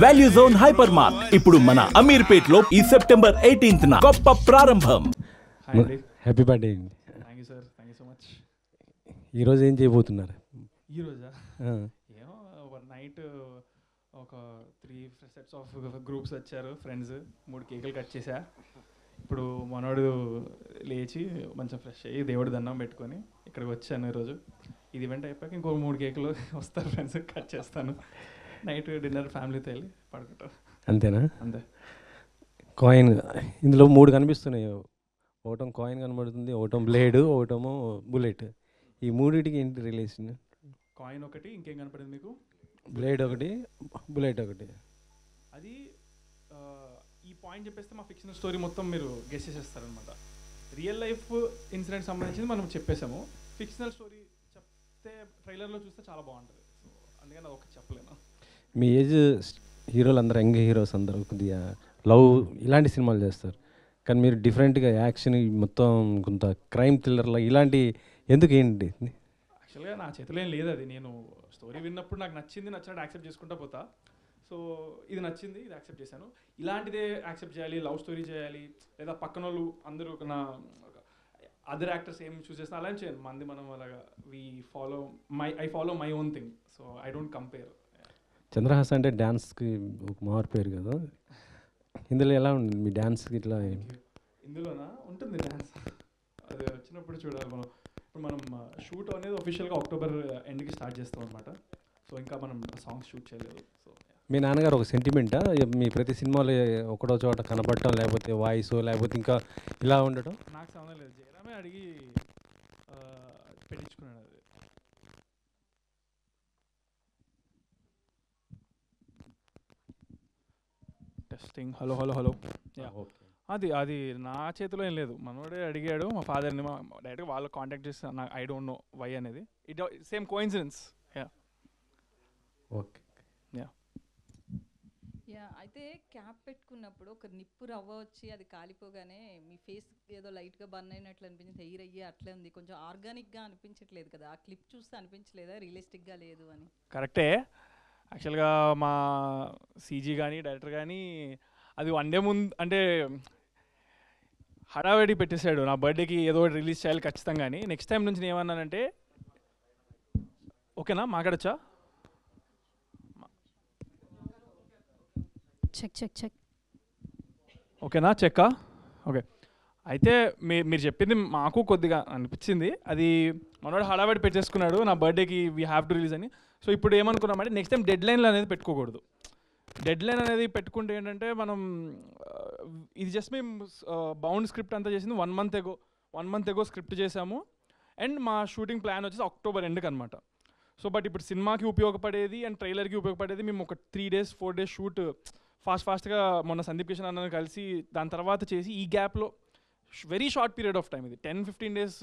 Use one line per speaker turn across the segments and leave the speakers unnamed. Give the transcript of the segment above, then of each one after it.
Value zone hyper mart ఇప్పుడు మన అమీర్పేట్ లో ఈ సెప్టెంబర్ 18th గొప్ప ప్రారంభం.
హ్యాపీ బర్త్డే అండి.
Thank you sir, thank you so much.
ఈరోజు ఏం చేయబోతున్నారు?
ఈరోజా ఏమో నైట్ ఒక 3 సెట్స్ ఆఫ్ గ్రూప్స్ వచ్చారు ఫ్రెండ్స్, 3 కేకులు కట్ చేశా. ఇప్పుడు మనోడు లేచి మంచిగా ఫ్రెష్ అయ్యి దేవుడి దండం పెట్టుకొని ఇక్కడికి వచ్చాను. ఈరోజు ఇది ఈవెంట్ అయిపోయాక ఇంకో 3 కేకులు వస్తారు ఫ్రెండ్స్, కట్ చేస్తాను. నైట్ డిన్నర్ ఫ్యామిలీతో వెళ్ళి పడుకుంటాం.
అంతేనా?
అంతే.
కాయిన్ ఇందులో 3 కనిపిస్తున్నాయి. ఒకటం కాయిన్ కనబడుతుంది, ఒకటం బ్లేడ్, ఒకటేమో బుల్లెట్. ఈ మూడింటికి ఏంటి రిలేషన్?
కాయిన్ ఒకటి, ఇంకేం కనపడింది మీకు?
బ్లేడ్ ఒకటి, బుల్లెట్ ఒకటి.
అది ఈ పాయింట్ చెప్పేస్తే మా ఫిక్షనల్ స్టోరీ మొత్తం మీరు గెస్ చేసేస్తారనమాట. రియల్ లైఫ్ ఇన్సిడెంట్ సంబంధించింది మనం చెప్పేసాము. ఫిక్షనల్ స్టోరీ చెప్తే ట్రైలర్లో చూస్తే చాలా బాగుంటుంది. సో అందుకని అది ఒకటి చెప్పలేను.
మీ ఏజ్ హీరోలు అందరూ, యంగ్ హీరోస్ అందరూ కొద్దిగా లవ్ ఇలాంటి సినిమాలు చేస్తారు, కానీ మీరు డిఫరెంట్గా యాక్షన్ మొత్తం కొంత క్రైమ్ థ్రిల్లర్లా ఇలాంటి ఎందుకు ఏంటి?
యాక్చువల్గా నా చేతిలో ఏం లేదు. అది నేను స్టోరీ విన్నప్పుడు నాకు నచ్చింది, నచ్చినట్టు యాక్సెప్ట్ చేసుకుంటా పోతా. సో ఇది నచ్చింది, ఇది యాక్సెప్ట్ చేశాను. ఇలాంటిదే యాక్సెప్ట్ చేయాలి, లవ్ స్టోరీ చేయాలి, లేదా పక్కన వాళ్ళు అందరూ నా అదర్ యాక్టర్స్ ఏం చూస్ చేస్తున్నా అలా చేయను. మంది మనం అలాగా I follow my own thing. So I don't compare.
Chandrahas అంటే డ్యాన్స్కి ఒక మారు పేరు కదా, ఇందులో ఎలా ఉంది మీ డ్యాన్స్కి? ఇట్లా
ఇందులోనా ఉంటుంది డ్యాన్స్, అది వచ్చినప్పుడు చూడాలి మనం. ఇప్పుడు మనం షూట్ అనేది ఒఫిషియల్గా అక్టోబర్ ఎండ్కి స్టార్ట్ చేస్తాం అనమాట. సో ఇంకా మనం సాంగ్స్ షూట్ చేయలేదు. సో
మీ నాన్నగారు ఒక సెంటిమెంటా మీ ప్రతి సినిమాలో ఒకటో చోట కనపడటం, లేకపోతే వాయిస్, లేకపోతే ఇంకా ఇలా ఉండటం?
నాకు సంబంధం లేదు, జయరామే అడిగి పెట్టించుకున్నాడు. అది టెస్టింగ్. Hello hello hello. అది నా చేతిలో ఏం లేదు, మనోడే అడిగాడు మా ఫాదర్ని. డైరెక్ట్గా వాళ్ళు కాంటాక్ట్ చేస్తే నాకు ఐ డోంట్ నో వై అనేది. It same coincidence.
ఓకే.
అయితే క్యాప్ పెట్టుకున్నప్పుడు ఒక నిప్పు రవ్వ వచ్చి అది కాలిపోగానే మీ ఫేస్ ఏదో లైట్గా బర్న్ అయినట్లు అనిపించింది, హెయిర్ అయ్యి అట్లే ఉంది, కొంచెం ఆర్గానిక్గా అనిపించట్లేదు కదా? ఆ క్లిప్ చూస్తే అనిపించలేదా రియలిస్టిక్గా లేదు అని?
కరెక్టే. యాక్చువల్గా మా సీజీ కానీ డైరెక్టర్ కానీ అది వన్ డే ముందు అంటే హడావిడి పెట్టేశాడు. నా బర్త్డేకి ఏదో ఒకటి రిలీజ్ చేయాలి ఖచ్చితంగా అని. నెక్స్ట్ టైం నుంచి నేను ఏమన్నానంటే, ఓకేనా మాట్లాడచ్చా?
Check check check.
ఓకేనా, చెక్కా? ఓకే. అయితే మీరు చెప్పింది మాకు కొద్దిగా అనిపించింది. అది మనోడు హడావిడి పెట్టేసుకున్నాడు నా బర్త్డేకి వీ హ్యావ్ టు రిలీజ్ అని. సో ఇప్పుడు ఏమనుకున్నామంటే నెక్స్ట్ టైం డెడ్ లైన్లు అనేది పెట్టుకోకూడదు. డెడ్ లైన్ అనేది పెట్టుకుంటే ఏంటంటే మనం ఇది జస్ట్ మేము బౌండ్ స్క్రిప్ట్ అంతా చేసింది 1 month ఎగో స్క్రిప్ట్ చేసాము. అండ్ మా షూటింగ్ ప్లాన్ వచ్చేసి అక్టోబర్ ఎండ్కి అనమాట. సో బట్ ఇప్పుడు సినిమాకి ఉపయోగపడేది అండ్ ట్రైలర్కి ఉపయోగపడేది మేము ఒక 3 days 4 days షూట్ ఫాస్ట్గా మొన్న సందీప్ కిషన్ అన్న కలిసి దాని తర్వాత చేసి ఈ గ్యాప్లో very short period of time, ఇది 10-15 days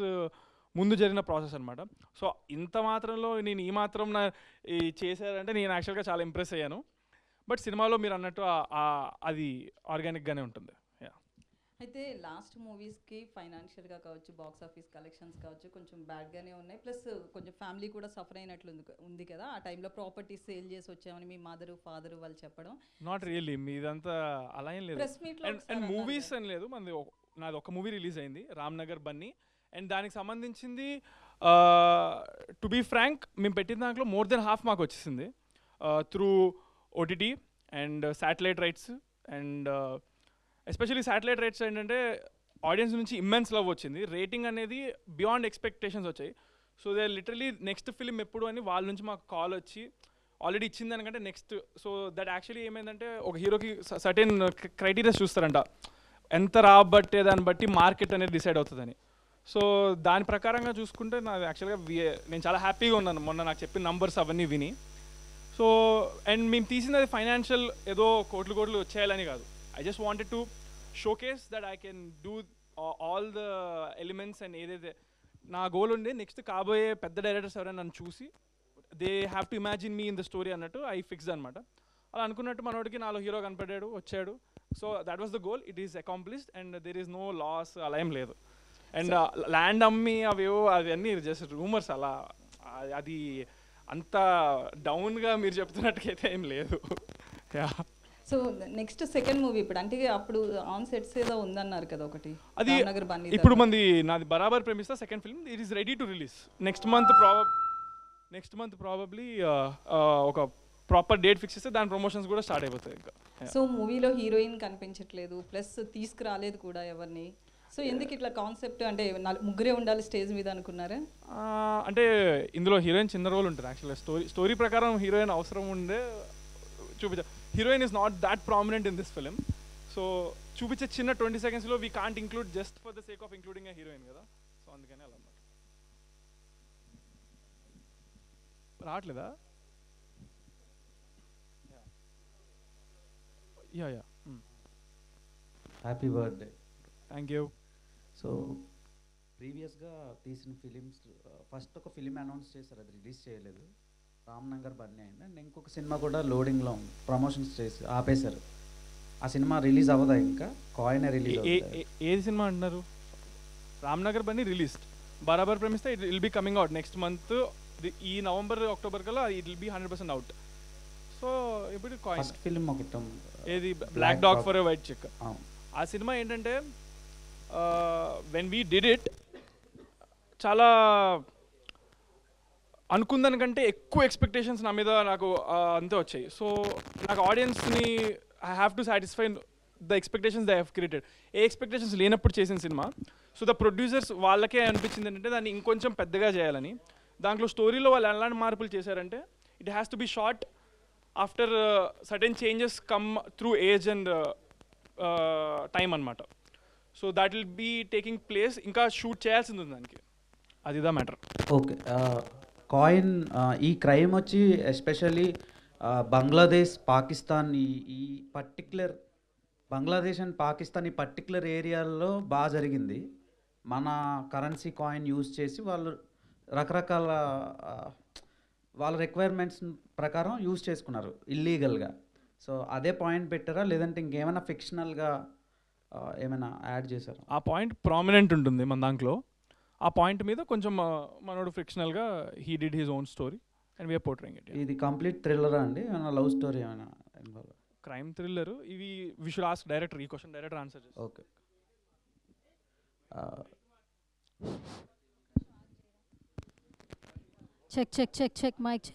ముందు జరిగిన ప్రాసెస్ అనమాట. సో ఇంత మాత్రంలో నేను ఈ మాత్రం చేశారంటే నేను యాక్చువల్గా చాలా ఇంప్రెస్ అయ్యాను. బట్ సినిమాలో మీరు అన్నట్టు అది ఆర్గానిక్గానే ఉంటుంది.
అయితే లాస్ట్ మూవీస్కి ఫైనాన్షియల్గా కావచ్చు, బాక్స్ ఆఫీస్ కలెక్షన్స్ కావచ్చు కొంచెం బ్యాడ్గానే ఉన్నాయి, ప్లస్ కొంచెం ఫ్యామిలీ కూడా సఫర్ అయినట్లు ఉంది కదా. ఆ టైంలో ప్రాపర్టీస్ సేల్ చేసి వచ్చామని మీ మదరు ఫాదరు వాళ్ళు చెప్పడం.
నాట్ రియల్లీ, మీదంతా అలా ఏం లేదు. అండ్ మూవీస్ అని లేదు, నాది ఒక మూవీ రిలీజ్ అయింది, రామ్నగర్ బన్నీ. అండ్ దానికి సంబంధించింది టు బీ ఫ్రాంక్ మేము పెట్టిన దాంట్లో మోర్ దెన్ హాఫ్ మాకు వచ్చేసింది through OTT and satellite rights. And especially satellite rights ఏంటంటే ఆడియన్స్ నుంచి ఇమ్మెన్స్ లవ్ వచ్చింది, రేటింగ్ అనేది బియాండ్ ఎక్స్పెక్టేషన్స్ వచ్చాయి. So they literally next film ఎప్పుడు అని వాళ్ళ నుంచి మాకు కాల్ వచ్చి ఆల్రెడీ ఇచ్చింది దానికంటే నెక్స్ట్. సో దట్ యాక్చువల్లీ ఏమైందంటే ఒక హీరోకి సర్టెన్ క్రైటీరియాస్ చూస్తారంట, ఎంత రాబట్టే దాన్ని బట్టి మార్కెట్ అనేది డిసైడ్ అవుతుందని. సో దాని ప్రకారంగా చూసుకుంటే నాకు యాక్చువల్గా నేను చాలా హ్యాపీగా ఉన్నాను మొన్న నాకు చెప్పిన నంబర్స్ అవన్నీ విని. సో అండ్ మేము తీసినది ఫైనాన్షియల్ ఏదో కోట్లు వచ్చేయాలని కాదు. I just wanted to showcase that I can do all the elements and ఏదైతే నా గోల్ ఉండే నెక్స్ట్ కాబోయే పెద్ద డైరెక్టర్స్ ఎవరైనా నన్ను చూసి they have to imagine me in the story అన్నట్టు ఐ ఫిక్స్డ్ అనమాట. అలా అనుకున్నట్టు మనోడికి నాలో హీరో కనపడ్డాడు, వచ్చాడు. So that was the goal, it is accomplished and there is no loss, అలా ఏం లేదు. అండ్ ల్యాండ్ అమ్మి అవేవో అవన్నీ జస్ట్ రూమర్స్, అలా అది అంత డౌన్గా మీరు చెప్తున్నట్టుకైతే ఏం లేదు. Yeah.
So next second movie ఇప్పుడు అంటే అప్పుడు ఆన్ సెట్స్ ఏదో ఉందన్నారు కదా ఒకటి
అది
రామ్నగర్ బన్నీ
ఇప్పుడు మంది నాది బరాబర్ ప్రేమిస్తా second film it is ready to release next month probably ఒక ప్రాపర్ డేట్ ఫిక్స్ చేస్తే దాని ప్రమోషన్స్ కూడా స్టార్ట్ అయిపోతాయి ఇంకా.
సో మూవీలో హీరోయిన్ కనిపించట్లేదు ప్లస్ తీసుకురాలేదు కూడా ఎవరిని. సో ఎందుకు ఇట్లా కాన్సెప్ట్ అంటే ముగ్గురే ఉండాలి స్టేజ్ మీద అనుకున్నారా?
అంటే ఇందులో హీరోయిన్ చిన్న రోల్ ఉంటుంది యాక్చువల్గా. స్టోరీ ప్రకారం హీరోయిన్ అవసరం ఉండే చూపించ heroine is not that prominent in this film. So చూపించే చిన్న 20 secondsలో we can't include just for the sake of including a heroine కదా. సో అందుకని అలా అన్నమాట. రావట్లేదా? Yeah
happy birthday.
Thank you.
So ప్రీవియస్గా తీసిన ఫిలిమ్స్ ఫస్ట్ ఒక ఫిలిం అనౌన్స్ చేశారు, అది రిలీజ్ చేయలేదు, రామ్నగర్ బన్నీ అయింది. అండ్ ఇంకొక సినిమా కూడా లోడింగ్లో ఉంది, ప్రమోషన్స్ చేసి ఆపేశారు. ఆ సినిమా రిలీజ్ అవ్వదా ఇంకా? కాయిన్ రిలీజ్
ఏది సినిమా అంటున్నారు? రామ్నగర్ బన్నీ రిలీజ్డ్, బరాబర్ ప్రేమిస్తే it will be coming out next month. ఈ నవంబర్ అక్టోబర్ కల్లా it will be 100% out. So ఇప్పుడు
ఫస్ట్ ఫిలిం ఒకటి
ఏది black dog for a white check. ఆ సినిమా ఏంటంటే వెన్ వీ డిడ్ ఇట్ చాలా అనుకున్న దానికంటే ఎక్కువ ఎక్స్పెక్టేషన్స్ నా మీద నాకు అంతే వచ్చాయి. సో నాకు ఆడియన్స్ని I have to satisfy the expectations they have created. A expectations లేనప్పుడు చేసిన సినిమా. సో ద ప్రొడ్యూసర్స్ వాళ్ళకే అనిపించింది ఏంటంటే దాన్ని ఇంకొంచెం పెద్దగా చేయాలని. దాంట్లో స్టోరీలో వాళ్ళు ఎలాంటి మార్పులు చేశారంటే it has to be short after certain changes come through age and time అనమాట. So that will be taking place, ఇంకా షూట్ చేయాల్సింది ఉంది దానికి, అది ద మ్యాటర్.
ఓకే. కాయిన్ ఈ క్రైమ్ వచ్చి ఎస్పెషల్లీ బంగ్లాదేశ్, పాకిస్తాన్, ఈ పర్టిక్యులర్ బంగ్లాదేశ్ అండ్ పాకిస్తాన్ ఈ పర్టిక్యులర్ ఏరియాల్లో బాగా జరిగింది. మన కరెన్సీ కాయిన్ యూజ్ చేసి వాళ్ళు రకరకాల వాళ్ళ రిక్వైర్మెంట్స్ ప్రకారం యూజ్ చేసుకున్నారు ఇల్లీగల్గా. సో అదే పాయింట్ పెట్టారా లేదంటే ఇంకేమైనా ఫిక్షనల్గా ఏమైనా యాడ్ చేశారా?
ఆ పాయింట్ ప్రామినెంట్ ఉంటుంది మన దాంట్లో. ఆ పాయింట్ మీద కొంచెం మనోడు ఫిక్షనల్గా he did his own story and we are portraying it.
ఇది కంప్లీట్ థ్రిల్లరా అండి? ఏమైనా లవ్ స్టోరీ ఏమైనా ఇన్వాల్వ్?
Crime thriller. ఇవి వి షుడ్ ఆస్క్ డైరెక్టర్, ఈ క్వశ్చన్ డైరెక్టర్ ఆన్సర్ చేస్తారు.
Okay.
Check mic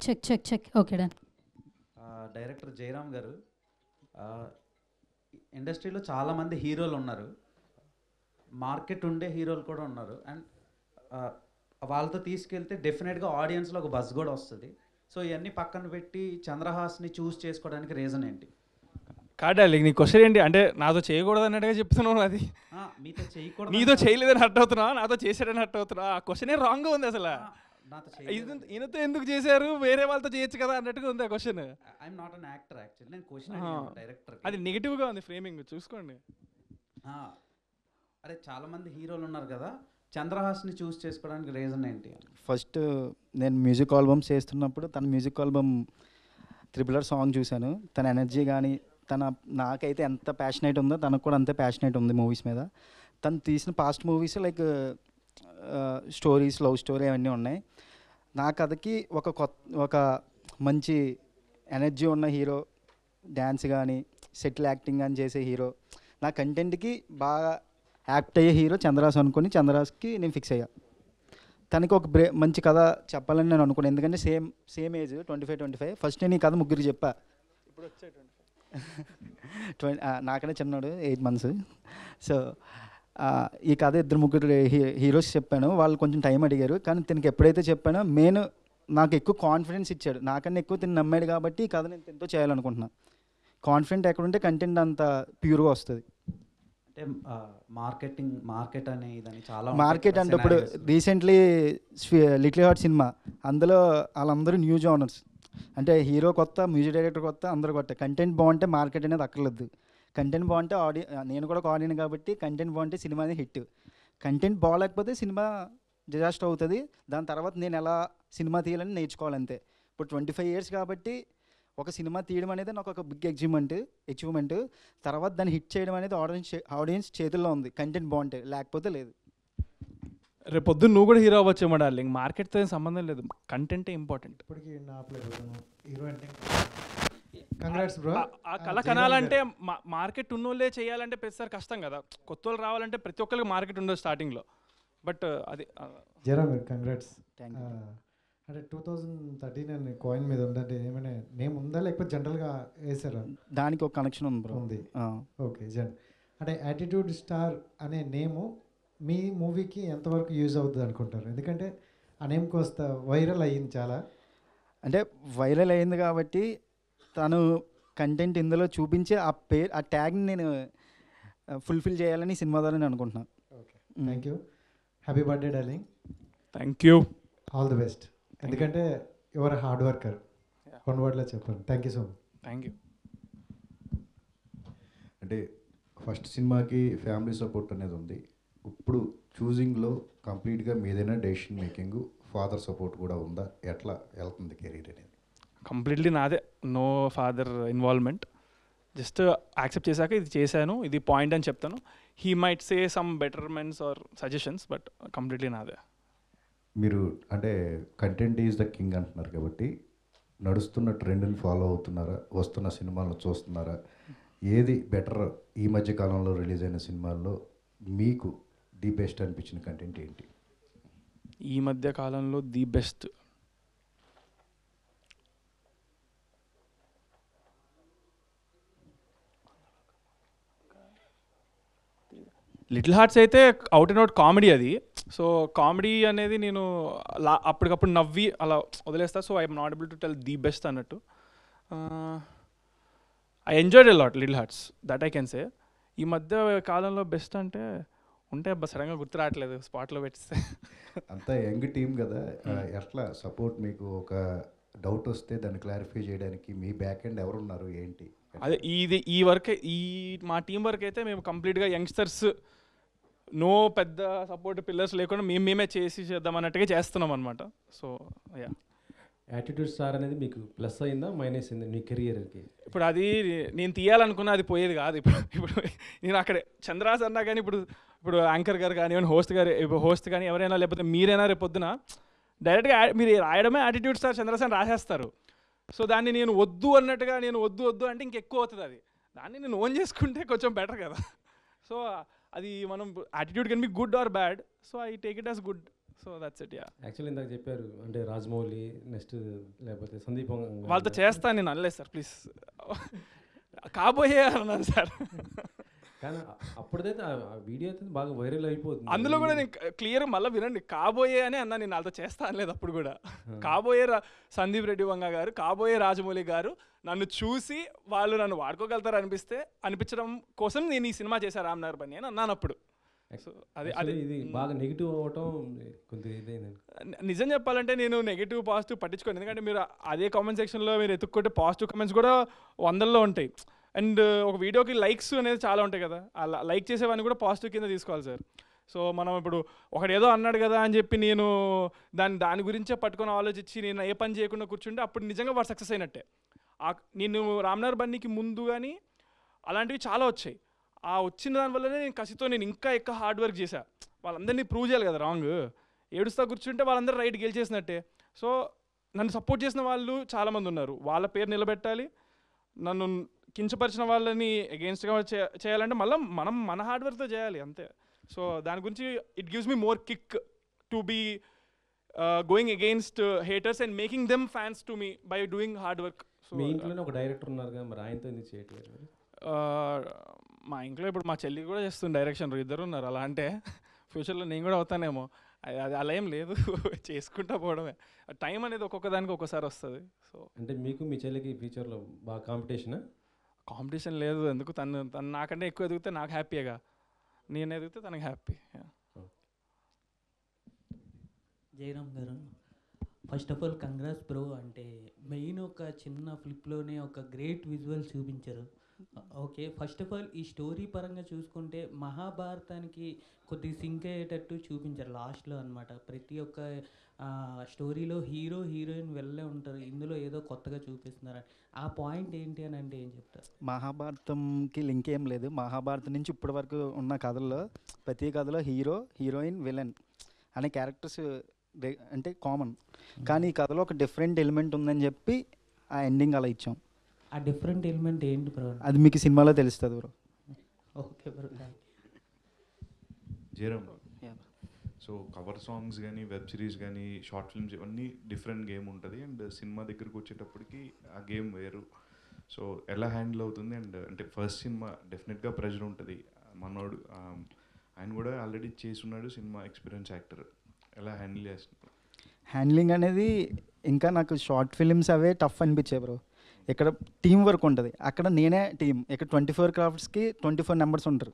check. Check. Okay done.
Director Jayaram గారు, ఇండస్ట్రీలో చాలామంది హీరోలు ఉన్నారు, మార్కెట్ ఉండే హీరోలు కూడా ఉన్నారు. అండ్ వాళ్ళతో తీసుకెళ్తే డెఫినెట్గా ఆడియన్స్లో ఒక బజ్ కూడా వస్తుంది. సో ఇవన్నీ పక్కన పెట్టి చంద్రహాస్ని చూస్ చేసుకోవడానికి రీజన్ ఏంటి?
కాడాలి నీ క్వశ్చన్ ఏంటి అంటే నాతో చేయకూడదు అన్నట్టుగా చెప్తున్నావు. అది
మీతో చేయకూడదు,
నీతో చేయలేదని హర్ట్ అవుతున్నా, నాతో చేశాడని హర్ట్ అవుతున్నా. ఆ క్వశ్చనే రాంగ్గా ఉంది అసలు. ఈయనతో ఎందుకు చేశారు, వేరే వాళ్ళతో చేయొచ్చు కదా అన్నట్టుగా ఉంది ఆ question.
I'm not an actor actually, నేను క్వశ్చన్ డైరెక్టర్.
అది నెగిటివ్గా ఉంది ఫ్రేమింగ్, చూసుకోండి.
అరే చాలామంది హీరోలు ఉన్నారు కదా, చంద్రహాస్ని చూస్ చేసుకోవడానికి రీజన్ ఏంటి?
ఫస్ట్ నేను మ్యూజిక్ ఆల్బమ్స్ చేస్తున్నప్పుడు తన మ్యూజిక్ ఆల్బమ్ త్రిబులర్ సాంగ్ చూశాను. తన ఎనర్జీ కానీ నాకైతే ఎంత ప్యాషనేట్ ఉందో తనకు కూడా అంతే ప్యాషనేట్ ఉంది మూవీస్ మీద. తను తీసిన past movies like stories, love story అవన్నీ ఉన్నాయి. నా కథకి ఒక మంచి ఎనర్జీ ఉన్న హీరో, డ్యాన్స్ కానీ సెటిల్ యాక్టింగ్ కానీ చేసే హీరో, నా కంటెంట్కి బాగా యాక్ట్ అయ్యే హీరో చంద్రహాస్ అనుకుని చంద్రహాస్కి నేను ఫిక్స్ అయ్యా. తనకి ఒక మంచి కథ చెప్పాలని నేను అనుకున్నాను. ఎందుకంటే సేమ్ ఏజ్ 25. ఫస్ట్ నేను ఈ కథ ముగ్గురికి చెప్పా.
ఇప్పుడు వచ్చే
నాకనే చిన్నాడు 8 months. సో ఈ కథ 2-3 హీరోస్ చెప్పాను. వాళ్ళు కొంచెం టైం అడిగారు. కానీ తనకి ఎప్పుడైతే చెప్పానో మెయిన్ నాకు ఎక్కువ కాన్ఫిడెన్స్ ఇచ్చాడు. నాకన్నా ఎక్కువ తిని నమ్మాడు కాబట్టి ఈ కథ నేను ఎంతో చేయాలనుకుంటున్నాను. కాన్ఫిడెంట్ ఎక్కడుంటే కంటెంట్ అంత ప్యూర్గా వస్తుంది.
అంటే మార్కెట్ అనేది చాలా
మార్కెట్ అంటే ఇప్పుడు రీసెంట్లీ లిటిల్ హార్ట్ సినిమా, అందులో వాళ్ళందరూ న్యూ జానర్స్ అంటే హీరో కొత్త, మ్యూజిక్ డైరెక్టర్ కొత్త, అందరూ కొత్త. కంటెంట్ బాగుంటే మార్కెట్ అనేది అక్కర్లేదు. కంటెంట్ బాగుంటే నేను కూడా ఒక ఆడియన్ కాబట్టి కంటెంట్ బాగుంటే సినిమా అనేది హిట్. కంటెంట్ బాగాలేకపోతే సినిమా డిజాస్టర్ అవుతుంది. దాని తర్వాత నేను ఎలా సినిమా తీయాలని నేర్చుకోవాలంతే. ఇప్పుడు 25 years కాబట్టి ఒక సినిమా తీయడం అనేది నాకు ఒక బిగ్ అచీవ్మెంట్. తర్వాత దాన్ని హిట్ చేయడం అనేది ఆడియన్స్ చేతుల్లో ఉంది. కంటెంట్ బాగుంటే, లేకపోతే లేదు.
రేపు పొద్దున్న నువ్వు కూడా హీరో అవ్వచ్చేమో డార్లింగ్. మార్కెట్తో ఏం సంబంధం లేదు, కంటెంటే ఇంపార్టెంట్.
ఇప్పటికి నా హీరో అంటే కంగ్రాట్స్ బ్రో.
ఆ కళ కనాలంటే మార్కెట్ ఉన్నోళ్ళే చేయాలంటే ప్రతిసారి కష్టం కదా. కొత్త వాళ్ళు రావాలంటే ప్రతి ఒక్కరికి మార్కెట్ ఉండదు స్టార్టింగ్లో. బట్ అది
జరా మీరు కంగ్రాట్స్.
Thank you.
అంటే 2013 అని కాయిన్ మీద ఉందంటే ఏమైనా నేమ్ ఉందా లేకపోతే జనరల్గా వేసారా?
దానికి ఒక కనెక్షన్ ఉంది బ్రో.
ఉంది. ఓకే అంటే యాటిట్యూడ్ స్టార్ అనే నేము మీ మూవీకి ఎంతవరకు యూజ్ అవుతుంది అనుకుంటారు? ఎందుకంటే ఆ నేమ్ కోస్త వైరల్ అయ్యింది చాలా.
అంటే వైరల్ అయింది కాబట్టి తను కంటెంట్ ఇందులో చూపించే ఆ ట్యాగ్ని నేను ఫుల్ఫిల్ చేయాలని సినిమా ద్వారా నేను అనుకుంటున్నాను.
Okay, thank you. Happy birthday darling.
Thank you.
All the best. ఎందుకంటే యువర్ హార్డ్ వర్కర్. వన్ వర్డ్లో చెప్పండి. Thank you so much.
Thank you.
అంటే ఫస్ట్ సినిమాకి ఫ్యామిలీ సపోర్ట్ అనేది ఉంది. ఇప్పుడు చూజింగ్లో కంప్లీట్గా మీదైనా డెసిషన్ మేకింగ్, ఫాదర్ సపోర్ట్ కూడా ఉందా? ఎట్లా వెళ్తుంది కెరీర్ అనేది?
కంప్లీట్లీ నాదే, no father involvement. Just accept చేశాక ఇది చేశాను, ఇది పాయింట్ అని చెప్తాను. He might say some betterments or suggestions, but completely నాదే.
మీరు అంటే కంటెంట్ ఈజ్ ద కింగ్ అంటున్నారు కాబట్టి నడుస్తున్న ట్రెండ్ని ఫాలో అవుతున్నారా? వస్తున్న సినిమాలను చూస్తున్నారా? ఏది బెటర్ ఈ మధ్య కాలంలో రిలీజ్ అయిన సినిమాల్లో మీకు ది బెస్ట్ అనిపించిన కంటెంట్ ఏంటి?
ఈ మధ్య కాలంలో ది బెస్ట్ లిటిల్ హార్ట్స్ అయితే అవుట్ అండ్ అవుట్ కామెడీ అది. సో కామెడీ అనేది నేను అప్పటికప్పుడు నవ్వి అలా వదిలేస్తా. So I'm not able to tell the best అన్నట్టు. I enjoyed a lot Little Hearts, that I can say. ఈ మధ్య కాలంలో బెస్ట్ అంటే ఉంటే సడన్గా గుర్తు రావట్లేదు స్పాట్లో పెట్టిస్తే.
అంతా యంగ్ టీమ్ కదా, ఎట్లా సపోర్ట్ మీకు? ఒక డౌట్ వస్తే దాన్ని క్లారిఫై చేయడానికి మీ బ్యాక్ ఎండ్ ఎవరున్నారు ఏంటి?
అదే ఈ వర్క్, మా టీం వర్క్ అయితే మేము కంప్లీట్గా యంగ్స్టర్స్, నో పెద్ద సపోర్ట్ పిల్లర్స్ లేకుండా మేమే చేద్దాం అన్నట్టుగా చేస్తున్నాం అనమాట. So yeah.
యాటిట్యూడ్ స్టార్ అనేది మీకు ప్లస్ అయిందా మైనస్ అయిందా మీ కెరియర్కి?
ఇప్పుడు అది నేను తీయాలనుకున్నా అది పోయేది కాదు. ఇప్పుడు నేను అక్కడే చంద్రాస్ అన్నా కానీ ఇప్పుడు యాంకర్ గారు కానివ్వండి, హోస్ట్ కానీ ఎవరైనా, లేకపోతే మీరైనా రేపొద్దున డైరెక్ట్గా మీరు రాయడమే యాటిట్యూడ్ స్టార్ చంద్రాస్ అని రాసేస్తారు. సో దాన్ని నేను వద్దు అన్నట్టుగా నేను వద్దు అంటే ఇంకెక్కువ అవుతుంది. అది దాన్ని నేను ఓన్ చేసుకుంటే కొంచెం బెటర్ కదా. సో అది మనం attitude can be good or bad. So I take it as good. So that's it. Yeah.
Actually ఇందాక చెప్పారు అంటే రాజమౌళి నెక్స్ట్ లేకపోతే సందీప్
వాళ్ళతో చేస్తాను నేను అనలేదు సార్, ప్లీజ్. కాబోయే అన్నాను సార్.
కానీ అప్పుడైతే ఆ వీడియో అయితే బాగా వైరల్ అయిపోతుంది.
అందులో కూడా నేను క్లియర్ మళ్ళీ వినండి, కాబోయే అని అన్నా. నేను వాళ్ళతో చేస్తా అనలేదు అప్పుడు కూడా. కాబోయే సందీప్ రెడ్డి వంగ గారు, కాబోయే రాజమౌళి గారు నన్ను చూసి వాళ్ళు నన్ను వాడుకోగలుగుతారు అనిపించడం కోసం నేను ఈ సినిమా చేశాను రామ్నగర్ బన్నీ అని అన్నాను అప్పుడు. సో అది
ఇది బాగా నెగిటివ్ అవ్వటం కొంచెం ఇదేంది.
నిజం చెప్పాలంటే నేను నెగిటివ్ పాజిటివ్ పట్టించుకోను. ఎందుకంటే మీరు అదే కామెంట్ సెక్షన్లో మీరు ఎత్తుక్కుంటే పాజిటివ్ కామెంట్స్ కూడా 100లో ఉంటాయి. అండ్ ఒక వీడియోకి లైక్స్ అనేది చాలా ఉంటాయి కదా, అలా లైక్ చేసేవన్నీ కూడా పాజిటివ్ కింద తీసుకోవాలి సార్. సో మనం ఇప్పుడు ఒకడేదో అన్నాడు కదా అని చెప్పి నేను దాని గురించే పట్టుకొని ఆలోచించి నేను ఏ పని చేయకుండా కూర్చుంటే అప్పుడు నిజంగా వాడు సక్సెస్ అయినట్టే. నేను రామ్నగర్ బన్నీకి ముందు కానీ అలాంటివి చాలా వచ్చాయి. ఆ వచ్చిన దానివల్లనే నేను కసితో నేను ఇంకా ఎక్కువ హార్డ్ వర్క్ చేశా. వాళ్ళందరినీ ప్రూవ్ చేయాలి కదా రాంగ్. ఏడుస్తా కూర్చుంటే వాళ్ళందరూ రైట్ గెలిచేసినట్టే. సో నన్ను సపోర్ట్ చేసిన వాళ్ళు చాలామంది ఉన్నారు, వాళ్ళ పేరు నిలబెట్టాలి. నన్ను కించపరిచిన వాళ్ళని అగెయిన్స్ట్గా చేయాలంటే మళ్ళీ మనం మన హార్డ్ వర్క్తో చేయాలి అంతే. సో దాని గురించి it gives me more kick to be going against haters and making them fans to me by doing hard work. So
మీ ఇంట్లోనే ఒక డైరెక్టర్ ఉన్నారు కదా, మరి ఆయనతో ఎందుకు చేయట్లేదు?
మా ఇంట్లో ఇప్పుడు మా చెల్లి కూడా చేస్తుంది డైరెక్షన్, ఇద్దరు ఉన్నారు. అలా అంటే ఫ్యూచర్లో నేను కూడా అవుతానేమో, అది అలా ఏం లేదు. చేసుకుంటా పోవడమే. టైం అనేది ఒక్కొక్క దానికి ఒక్కోసారి వస్తుంది. సో
అంటే మీకు మీ చెల్లికి ఫ్యూచర్లో బాగా
కాంపిటీషన్ లేదు. ఎందుకు తను నాకంటే ఎక్కువ ఎదిగితే నాకు హ్యాపీగా, నేను ఎదిగితే తనకు హ్యాపీ.
జయరామ్ గారు, first of all congrats bro. అంటే మెయిన్ ఒక చిన్న ఫ్లిప్లోనే ఒక గ్రేట్ విజువల్ చూపించారు. ఓకే, ఫస్ట్ ఆఫ్ ఆల్ ఈ స్టోరీ పరంగా చూసుకుంటే మహాభారతానికి కొద్దిగా సింక్ అయ్యేటట్టు చూపించారు లాస్ట్లో అనమాట. ప్రతి ఒక్క స్టోరీలో హీరో హీరోయిన్ వెళ్ళే ఉంటారు, ఇందులో ఏదో కొత్తగా చూపిస్తున్నారు. ఆ పాయింట్ ఏంటి అని అంటే ఏం చెప్తారు?
మహాభారతంకి లింక్ ఏం లేదు. మహాభారతం నుంచి ఇప్పటి వరకు ఉన్న కథల్లో ప్రతి కథలో హీరో హీరోయిన్ విలన్ అనే క్యారెక్టర్స్ అంటే కామన్. కానీ ఈ కథలో ఒక డిఫరెంట్ ఎలిమెంట్ ఉందని చెప్పి ఆ ఎండింగ్ అలా ఇచ్చాం.
ఆ డిఫరెంట్ ఎలిమెంట్ ఏంటి బ్రో?
అది మీకు సినిమాలో తెలుస్తుంది bro.
Okay bro.
Jayaram, so cover songs కానీ వెబ్ సిరీస్ కానీ షార్ట్ ఫిల్మ్స్ ఇవన్నీ డిఫరెంట్ గేమ్ ఉంటుంది. అండ్ సినిమా దగ్గరికి వచ్చేటప్పటికి ఆ గేమ్ వేరు. సో ఎలా హ్యాండిల్ అవుతుంది? అండ్ అంటే ఫస్ట్ సినిమా డెఫినెట్గా ప్రెషర్ ఉంటుంది. మనోడు ఆయన కూడా ఆల్రెడీ చేస్తున్నాడు, సినిమా ఎక్స్పీరియన్స్ యాక్టర్. ఎలా హ్యాండిల్ చేస్తున్నారు?
హ్యాండ్లింగ్ అనేది ఇంకా నాకు షార్ట్ ఫిలిమ్స్ అవే టఫ్ అనిపించాయి బ్రో. ఇక్కడ టీం వర్క్ ఉంటుంది, అక్కడ నేనే టీం. ఇక్కడ 24 క్రాఫ్ట్స్కి 24 మెంబర్స్ ఉంటారు.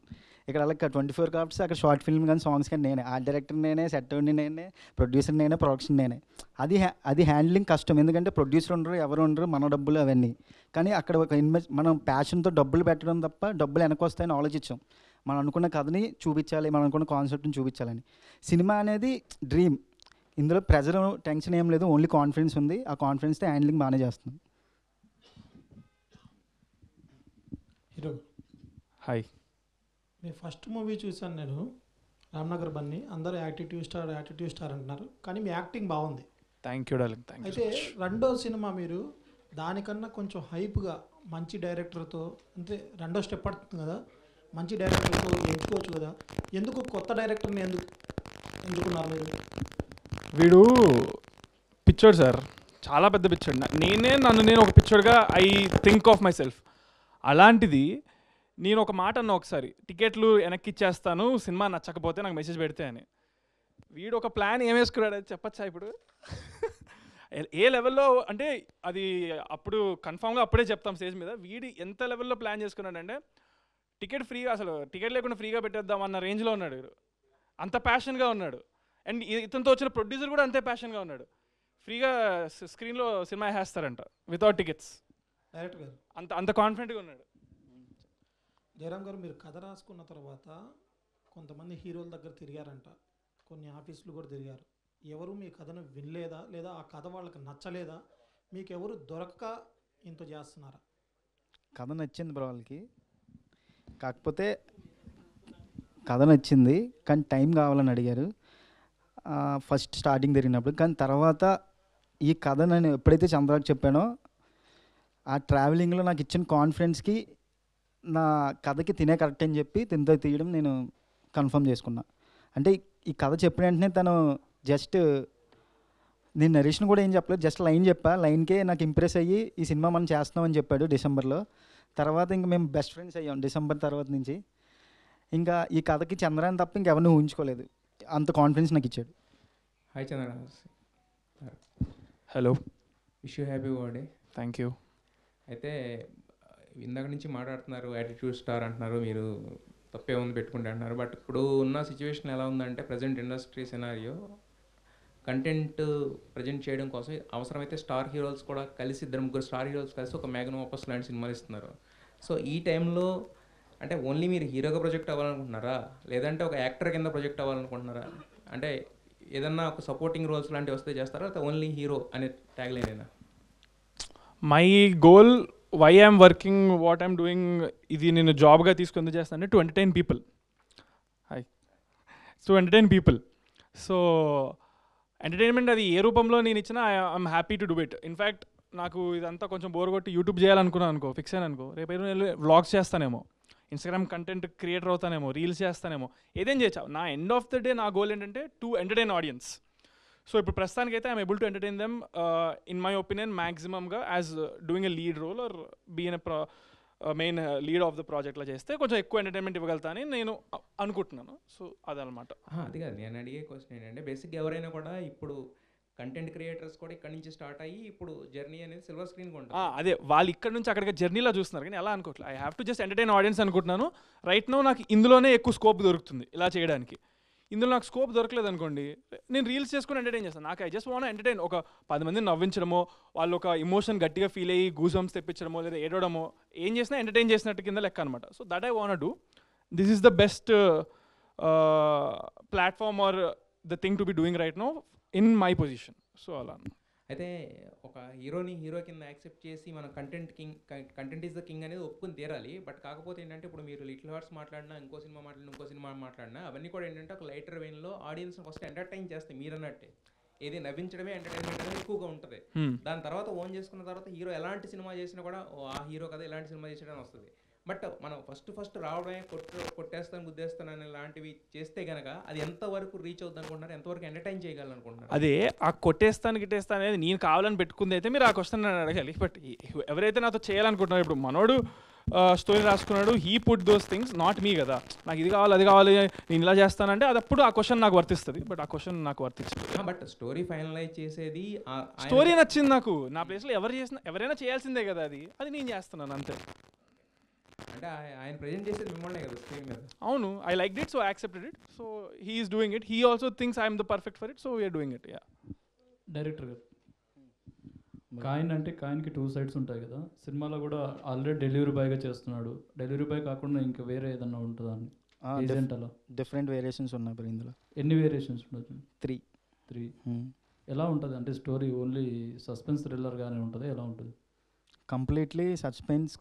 ఇక్కడ అలా 24 క్రాఫ్ట్స్, అక్కడ షార్ట్ ఫిల్మ్ కానీ సాంగ్స్ కానీ నేనే. ఆర్ట్ డైరెక్టర్ నేనే, సెట్టర్ని నేనే, ప్రొడ్యూసర్ నేనే, ప్రొడక్షన్ నేనే. అది హ్యాండ్లింగ్ కష్టం, ఎందుకంటే ప్రొడ్యూసర్ ఉండరు, ఎవరు ఉండరు, మన డబ్బులు అవన్నీ. కానీ అక్కడ ఒక మనం ప్యాషన్తో డబ్బులు పెట్టడం తప్ప డబ్బులు వెనక వస్తాయని ఆలోచించాం. మనం అనుకున్న కథని చూపించాలి, మనం అనుకున్న కాన్సెప్ట్ని చూపించాలని. సినిమా అనేది డ్రీమ్. ఇందులో ప్రెజర్, టెన్షన్ ఏం లేదు, ఓన్లీ కాన్ఫిడెన్స్ ఉంది. ఆ కాన్ఫిడెన్స్తో హ్యాండ్లింగ్ బాగానే చేస్తున్నాం.
హీరో
హాయ్,
మీ ఫస్ట్ మూవీ చూశాను నేను, రామ్నగర్ బన్నీ. అందరూ యాటిట్యూడ్ స్టార్ అంటున్నారు, కానీ మీ యాక్టింగ్ బాగుంది.
Thank you darling, thank you.
అయితే రెండో సినిమా మీరు దానికన్నా కొంచెం హైప్గా మంచి డైరెక్టర్తో, అంటే రెండో స్టెప్ పడుతుంది కదా, మంచి డైరెక్టర్తో ఎంచుకోవచ్చు కదా. ఎందుకు కొత్త డైరెక్టర్ని ఎంచుకున్నారు మీరు?
వీడు పిచ్చోడు సార్, చాలా పెద్ద పిచ్చోడు. నేను ఒక పిచ్చోడుగా I think of myself. అలాంటిది నేను ఒక మాట అన్నా ఒకసారి, టికెట్లు వెనక్కి ఇచ్చేస్తాను సినిమా నచ్చకపోతే నాకు మెసేజ్ పెడితే అని. వీడు ఒక ప్లాన్ ఏం వేసుకున్నాడు అది చెప్పచ్చా ఇప్పుడు? ఏ లెవెల్లో అంటే అది అప్పుడు కన్ఫామ్గా అప్పుడే చెప్తాం స్టేజ్ మీద. వీడు ఎంత లెవెల్లో ప్లాన్ చేసుకున్నాడంటే టికెట్ ఫ్రీగా, అసలు టికెట్ లేకుండా ఫ్రీగా పెట్టేద్దాం అన్న రేంజ్లో ఉన్నాడు వీడు. అంత ప్యాషన్గా ఉన్నాడు. అండ్ ఇతనితో వచ్చిన ప్రొడ్యూసర్ కూడా అంతే ప్యాషన్గా ఉన్నాడు. ఫ్రీగా స్క్రీన్లో సినిమా వేస్తారంట వితౌట్ టికెట్స్.
డైరెక్టర్ గారు
అంత కాన్ఫిడెంట్గా ఉన్నాడు.
జయరామ్ గారు, మీరు కథ రాసుకున్న తర్వాత కొంతమంది హీరోల దగ్గర తిరిగారంట, కొన్ని ఆఫీసులు కూడా తిరిగారు. ఎవరు మీ కథను వినలేదా, లేదా ఆ కథ వాళ్ళకి నచ్చలేదా? మీకు ఎవరు దొరక్క ఇంత చేస్తున్నారా?
కథ నచ్చింది బ్రో వాళ్ళకి, కాకపోతే కథ నచ్చింది కానీ టైం కావాలని అడిగారు ఫస్ట్ స్టార్టింగ్ జరిగినప్పుడు. కానీ తర్వాత ఈ కథ నేను ఎప్పుడైతే చంద్రాకి చెప్పానో, ఆ ట్రావెలింగ్లో నాకు ఇచ్చిన కాన్ఫిడెన్స్కి నా కథకి తినే కరెక్ట్ అని చెప్పి తినతో తీయడం నేను కన్ఫర్మ్ చేసుకున్నా. అంటే ఈ కథ చెప్పిన వెంటనే తను జస్ట్, నేను నరేషన్ కూడా ఏం చెప్పలేదు, జస్ట్ లైన్ చెప్పా. లైన్కే నాకు ఇంప్రెస్ అయ్యి ఈ సినిమా మనం చేస్తున్నామని చెప్పాడు డిసెంబర్లో. తర్వాత ఇంక మేము బెస్ట్ ఫ్రెండ్స్ అయ్యాం డిసెంబర్ తర్వాత నుంచి. ఇంకా ఈ కథకి చంద్రాన్ని తప్ప ఇంకెవరిని ఊహించుకోలేదు, అంత కాన్ఫిడెన్స్ నాకు ఇచ్చాడు.
Hi Chandra.
Hello,
wish you happy birthday.
Thank you.
అయితే ఇందాక నుంచి మాట్లాడుతున్నారు, యాటిట్యూడ్ స్టార్ అంటున్నారు, మీరు తప్పే ఉంది పెట్టుకుంటే అంటున్నారు. బట్ ఇప్పుడు ఉన్న సిచ్యువేషన్ ఎలా ఉందంటే, present industry scenario content present చేయడం కోసం అవసరమైతే స్టార్ హీరోస్ కూడా కలిసి, 2-3 స్టార్ హీరోస్ కలిసి ఒక మ్యాగ్నమ్ ఆపస్ లాంటి సినిమాలు ఇస్తున్నారు. సో ఈ టైంలో అంటే ఓన్లీ మీరు హీరోగా ప్రొజెక్ట్ అవ్వాలనుకుంటున్నారా, లేదంటే ఒక యాక్టర్ కింద ప్రొజెక్ట్ అవ్వాలనుకుంటున్నారా? అంటే ఏదన్నా ఒక సపోర్టింగ్ రోల్స్ లాంటివి వస్తే చేస్తారా, లేకపోతే ఓన్లీ హీరో అనే ట్యాగ్ లైనేనా?
My goal, why I'm working, what I'm doing, ఇది నేను జాబ్గా తీసుకొని చేస్తాను to entertain people. Hi, to entertain people. So entertainment అది ఏ రూపంలో నేను ఇచ్చినా I'm happy to do it. In fact నాకు ఇదంతా కొంచెం బోర్ కొట్టి యూట్యూబ్ చేయాలనుకున్నాను అనుకో, ఫిక్స్ అయ్యాను అనుకో, రేపు నేను వ్లాగ్స్ చేస్తానేమో, ఇన్స్టాగ్రామ్ కంటెంట్ క్రియేటర్ అవుతానేమో, రీల్స్ చేస్తానేమో, ఏదేం చేయొచ్చు. నా ఎండ్ ఆఫ్ ద డే నా గోల్ ఏంటంటే టు ఎంటర్టైన్ ఆడియన్స్. సో ఇప్పుడు ప్రస్తుతానికి అయితే I'm able to entertain them in my opinion మ్యాక్సిమమ్గా as doing a lead role or been a main lead of the ప్రాజెక్ట్లో చేస్తే కొంచెం ఎక్కువ ఎంటర్టైన్మెంట్ ఇవ్వగలుగుతా అని నేను అనుకుంటున్నాను. సో అదనమాట.
అది కాదు నేను అడిగే క్వశ్చన్ ఏంటంటే, బేసిక్గా ఎవరైనా కూడా ఇప్పుడు కంటెంట్ క్రియేటర్స్ కూడా ఇక్కడ నుంచి స్టార్ట్ అయ్యి ఇప్పుడు జర్నీ అనేది సిల్వర్ స్క్రీన్ ఉంటుంది.
అదే వాళ్ళు ఇక్కడ నుంచి అక్కడికి జర్నీలో చూస్తున్నారు, కానీ ఎలా అనుకోవట్లేదు. I have to just entertain audience అనుకుంటున్నాను. రైట్ నో నాకు ఇందులోనే ఎక్కువ స్కోప్ దొరుకుతుంది ఇలా చేయడానికి. ఇందులో నాకు స్కోప్ దొరకలేదు అనుకోండి, నేను రీల్స్ చేసుకుని ఎంటర్టైన్ చేస్తాను. నాకు ఐ జస్ట్ వాంట్ ఎంటర్టైన్. ఒక 10 మందిని నవ్వించడమో, వాళ్ళు ఒక ఎమోషన్ గట్టిగా ఫీల్ అయ్యి గూజంస్ తెప్పించడమో లేదా ఏడవడమో ఏం చేసినా ఎంటర్టైన్ చేసినట్టు కింద లెక్క అనమాట. So that I want do. This is the best platform or the thing to be doing right now in my position. So అలా
అయితే ఒక హీరోని హీరో కింద యాక్సెప్ట్ చేసి మనం కంటెంట్ ఈజ్ ద కింగ్ అనేది ఒప్పుకుని తీరాలి. బట్ కాకపోతే ఏంటంటే ఇప్పుడు మీరు లిటిల్ హార్ట్స్ మాట్లాడినా, ఇంకో సినిమా మాట్లాడినా అవన్నీ కూడా ఏంటంటే ఒక లైటర్ వెయిన్లో ఆడియన్స్ ఫస్ట్ ఎంటర్టైన్ చేస్తాయి. మీరు అన్నట్టే ఏది నవ్వించడమే ఎంటర్టైన్మెంట్ అనేది ఎక్కువగా ఉంటుంది. దాని తర్వాత ఓన్ చేసుకున్న తర్వాత హీరో ఎలాంటి సినిమా చేసినా కూడా ఆ హీరో కదా ఎలాంటి సినిమా చేసాడని వస్తుంది. బట్ మనం ఫస్ట్ రావడమే కొట్టేస్తాను గుద్దేస్తాను అనే లాంటివి చేస్తే కనుక అది ఎంతవరకు రీచ్ అవుతుంది అనుకుంటున్నారు, ఎంతవరకు ఎంటర్టైన్ చేయగలను అనుకుంటున్నారు?
అదే ఆ కొట్టేస్తాను గిట్టేస్తాను అనేది నేను కావాలని పెట్టుకుంది అయితే మీరు ఆ క్వశ్చన్ నన్ను అడగాలి. బట్ ఎవరైతే నాతో చేయాలనుకుంటున్నారు, ఇప్పుడు మనోడు స్టోరీ రాసుకున్నాడు, he put those things, not me కదా. నాకు ఇది కావాలి అది కావాలి నేను ఇలా చేస్తానంటే అది అప్పుడు ఆ క్వశ్చన్ నాకు వర్తిస్తుంది. బట్ ఆ క్వశ్చన్ నాకు వర్తించదు.
బట్ స్టోరీ ఫైనలైజ్ చేసేది
స్టోరీ నచ్చింది నాకు. నా ప్లేస్లో ఎవరైనా చేయాల్సిందే కదా, అది నేను చేస్తున్నాను అంతే.
అంటే ఆయన ప్రెజెంట్ చేసేది మిమ్మల్ని కదా స్క్రీన్ మీద.
అవును, I like it, so I accepted it. So he is doing it. He also thinks I'm the perfect for it, so we're doing it. Yeah.
Director గారు, కాయిన్ అంటే కాయిన్కి 2 sides ఉంటాయి కదా. సినిమాలో కూడా ఆల్రెడీ డెలివరీ బాయ్గా చేస్తున్నాడు. డెలివరీ బాయ్ కాకుండా ఇంకా వేరే ఏదన్నా ఉంటుందా అని? ఏజెంట్ అలా
డిఫరెంట్ వేరియేషన్స్ ఉన్నాయి మరి ఇందులో.
ఎన్ని వేరియేషన్స్ ఉండొచ్చు?
3.
ఎలా ఉంటుంది అంటే స్టోరీ ఓన్లీ సస్పెన్స్ థ్రిల్లర్గానే ఉంటుంది, ఎలా ఉంటుంది?
Completely suspense.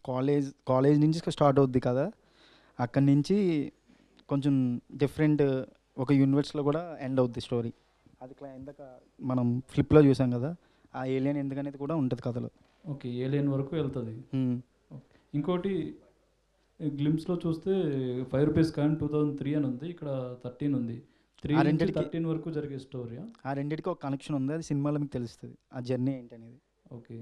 కాలేజ్ నుంచి స్టార్ట్ అవుద్ది కదా, అక్కడి నుంచి కొంచెం డిఫరెంట్ ఒక యూనివర్స్లో కూడా ఎండ్ అవుద్ది స్టోరీ. అది ఇందాక మనం ఫ్లిప్లో చూసాం కదా, ఆ ఏలియన్ ఎందుకనేది కూడా ఉంటుంది కథలో.
ఓకే, ఏలియన్ వరకు వెళ్తుంది. ఇంకోటి గ్లిమ్స్లో చూస్తే ₹5 కాయిన్ 2003 అని ఉంది, ఇక్కడ 13 ఉంది. 3 నుంచి 13 వరకు జరిగే స్టోరీ.
ఆ రెండింటికి ఒక కనెక్షన్ ఉంది, అది సినిమాలో మీకు తెలుస్తుంది ఆ జర్నీ ఏంటనేది.
ఓకే.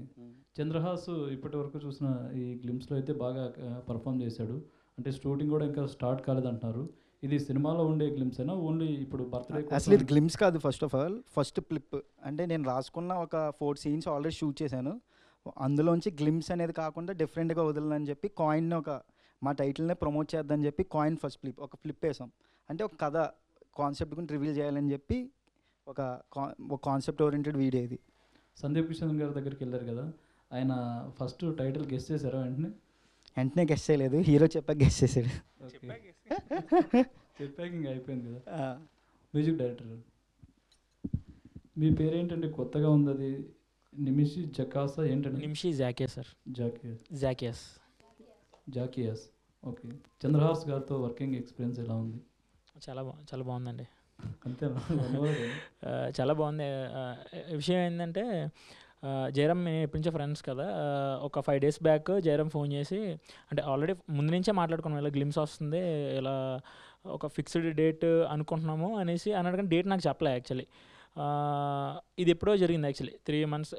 చంద్రహాస్ ఇప్పటి వరకు చూసిన ఈ గ్లిమ్స్లో అయితే బాగా పర్ఫామ్ చేశాడు. అంటే షూటింగ్ కూడా ఇంకా స్టార్ట్ కాలేదంటున్నారు. ఇది సినిమాలో ఉండే గ్లిమ్స్ అయినా ఓన్లీ ఇప్పుడు బర్త్డే?
అసలు ఇది గ్లిమ్స్ కాదు. First of all first clip అంటే నేను రాసుకున్న ఒక 4 scenes ఆల్రెడీ షూట్ చేశాను. అందులోంచి గ్లిమ్స్ అనేది కాకుండా డిఫరెంట్గా వదలని చెప్పి కాయిన్ ఒక మా టైటిల్నే ప్రమోట్ చేద్దామని చెప్పి కాయిన్ ఫస్ట్ ఒక ఫ్లిప్ వేసాం. అంటే ఒక కథ కాన్సెప్ట్ గురించి రివీల్ చేయాలని చెప్పి ఒక కాన్సెప్ట్ ఓరియంటెడ్ వీడియో ఇది.
సందీప్ కిషన్ గారి దగ్గరికి వెళ్ళారు కదా, ఆయన ఫస్ట్ టైటిల్ గెస్ చేశారా?
వెంటనే గెస్ చేయలేదు, హీరో చెప్పాక గెస్ చేశాడు.
చెప్పాక ఇంకా అయిపోయింది కదా. మ్యూజిక్ డైరెక్టర్, మీ పేరేంటంటే కొత్తగా ఉంది, అది నిమిషి జకాసా ఏంటంటే?
నిమిషి జాకియస్ సార్.
జాకియస్. ఓకే. చంద్రహాస్ గారితో వర్కింగ్ ఎక్స్పీరియన్స్ ఎలా ఉంది?
చాలా బాగుందండి.
అంతేనా?
చాలా బాగుంది. విషయం ఏంటంటే జయరామ్ మేము ఎప్పటి నుంచో ఫ్రెండ్స్ కదా. ఒక 5 days బ్యాక్ జయరామ్ ఫోన్ చేసి, అంటే ఆల్రెడీ ముందు నుంచే మాట్లాడుకున్నాం ఇలా గ్లిమ్స్ వస్తుంది, ఇలా ఒక ఫిక్స్డ్ డేట్ అనుకుంటున్నాము అనేసి అన్నాడు. కానీ డేట్ నాకు చెప్పలే యాక్చువల్లీ. ఇది ఎప్పుడో జరిగింది యాక్చువల్లీ 3 months.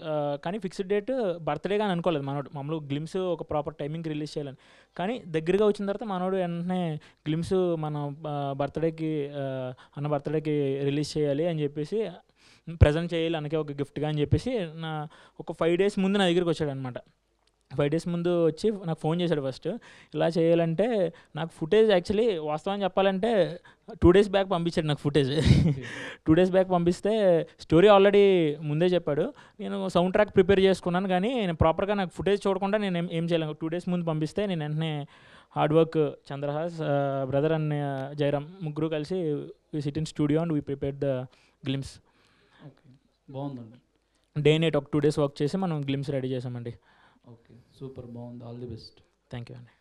కానీ ఫిక్స్డ్ డేట్ బర్త్డేగా అని అనుకోలేదు మనోడు. మామూలు గ్లిమ్స్ ఒక ప్రాపర్ టైమింగ్ రిలీజ్ చేయాలని. కానీ దగ్గరగా వచ్చిన తర్వాత మనోడు వెంటనే గ్లిమ్స్ మన బర్త్డేకి అన్న బర్త్డేకి రిలీజ్ చేయాలి అని చెప్పేసి, ప్రజెంట్ చేయాలి అనకే ఒక గిఫ్ట్గా అని చెప్పేసి ఒక 5 days ముందు నా దగ్గరికి వచ్చాడు అనమాట. 5 days ముందు వచ్చి నాకు ఫోన్ చేశాడు. ఫస్ట్ ఇలా చేయాలంటే నాకు ఫుటేజ్ యాక్చువల్లీ వాస్తవం చెప్పాలంటే 2 days బ్యాక్ పంపించాడు నాకు ఫుటేజ్. 2 days బ్యాక్ పంపిస్తే స్టోరీ ఆల్రెడీ ముందే చెప్పాడు. నేను సౌండ్ ట్రాక్ ప్రిపేర్ చేసుకున్నాను, కానీ నేను ప్రాపర్గా నాకు ఫుటేజ్ చూడకుండా నేను ఏం చేయలేను. 2 days ముందు పంపిస్తే నేను వెంటనే hard work Chandrahas brother and Jayaram ముగ్గురు కలిసి we sit in studio and we prepared the glimpse.
Okay, బాగుందండి.
డే నైట్ ఒక 2 days వర్క్ చేసి మనం గ్లిమ్స్ రెడీ చేసామండి.
ఓకే, సూపర్, బాగుంది. All the best.
Thank you అండి.